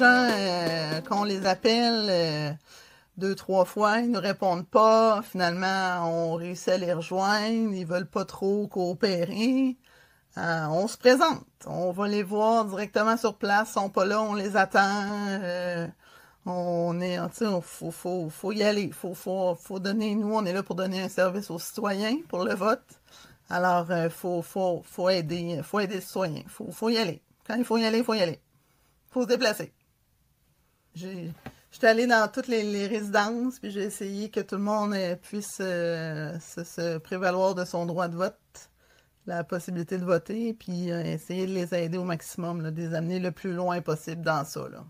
gens, quand on les appelle 2, 3 fois, ils ne répondent pas. Finalement, on réussit à les rejoindre. Ils veulent pas trop coopérer. On se présente. On va les voir directement sur place. Ils sont pas là, on les attend. On est, tu sais, faut y aller. Faut donner, nous, on est là pour donner un service aux citoyens pour le vote. Alors, faut aider les citoyens. Faut y aller. Quand il faut y aller, il faut y aller. Faut se déplacer. J'étais allée dans toutes les résidences, puis j'ai essayé que tout le monde puisse se prévaloir de son droit de vote, la possibilité de voter, puis essayer de les aider au maximum, là, de les amener le plus loin possible dans ça, là.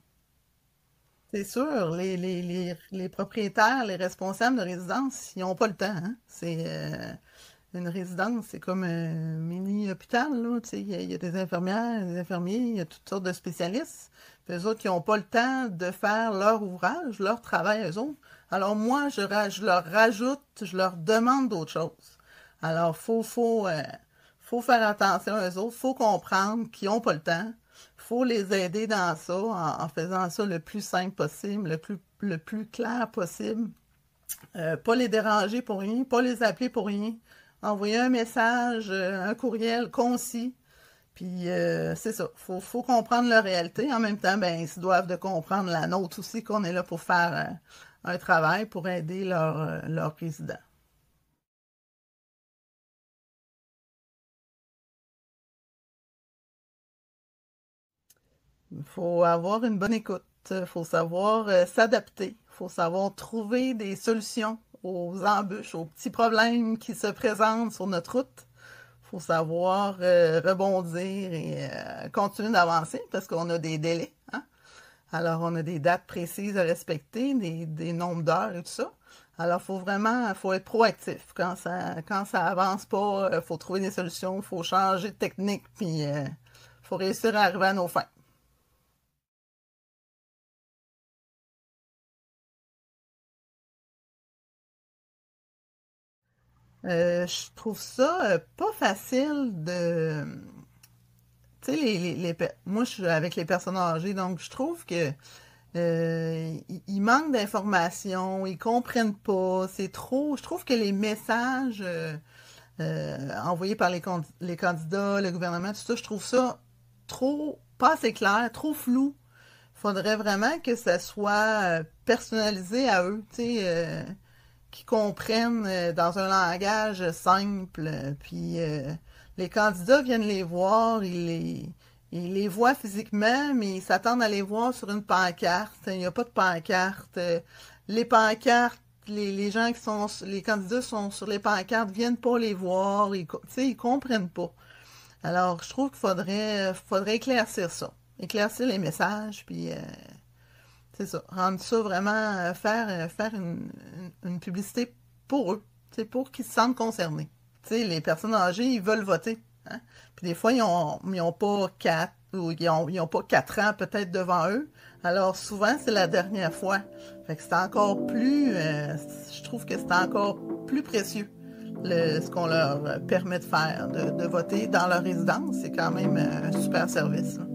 C'est sûr, les propriétaires, les responsables de résidence, ils n'ont pas le temps, hein. Une résidence, c'est comme un mini-hôpital, là, tu sais, il y a des infirmières, des infirmiers, il y a toutes sortes de spécialistes. Puis eux autres, qui n'ont pas le temps de faire leur ouvrage, leur travail, eux autres. Alors moi, je leur rajoute, je leur demande d'autres choses. Alors, faut faire attention à eux autres, faut comprendre qu'ils n'ont pas le temps. Faut les aider dans ça, en faisant ça le plus simple possible, le plus clair possible. Pas les déranger pour rien, pas les appeler pour rien. Envoyer un message, un courriel concis. Puis c'est ça, faut comprendre leur réalité. En même temps, ben, ils doivent de comprendre la nôtre aussi, qu'on est là pour faire un travail pour aider leurs résidents. Il faut avoir une bonne écoute, il faut savoir s'adapter, il faut savoir trouver des solutions aux embûches, aux petits problèmes qui se présentent sur notre route. Il faut savoir rebondir et continuer d'avancer parce qu'on a des délais, hein? Alors, on a des dates précises à respecter, des nombres d'heures et tout ça. Alors, faut être proactif. Quand ça avance pas, faut trouver des solutions, faut changer de technique, puis faut réussir à arriver à nos fins. Je trouve ça pas facile de... Tu sais, moi, je suis avec les personnes âgées, donc je trouve que ils manquent d'informations, ils comprennent pas, c'est trop... Je trouve que les messages envoyés par les candidats, le gouvernement, tout ça, je trouve ça trop... pas assez clair, trop flou. Faudrait vraiment que ça soit personnalisé à eux, tu sais, qui comprennent dans un langage simple. Puis les candidats viennent les voir, ils les voient physiquement, mais ils s'attendent à les voir sur une pancarte. Il n'y a pas de pancarte. Les pancartes, les gens qui sont, les candidats sont sur les pancartes, viennent pas les voir, tu sais, ils comprennent pas. Alors, je trouve qu'il faudrait éclaircir ça. Éclaircir les messages, puis c'est ça. Rendre ça vraiment, faire une publicité pour eux, tu sais, pour qu'ils se sentent concernés. Tu sais, les personnes âgées, ils veulent voter, hein. Puis des fois, ils ont pas 4 ans peut-être devant eux. Alors souvent, c'est la dernière fois. Fait que c'est encore plus, je trouve que c'est encore plus précieux ce qu'on leur permet de faire, de voter dans leur résidence. C'est quand même un super service, là.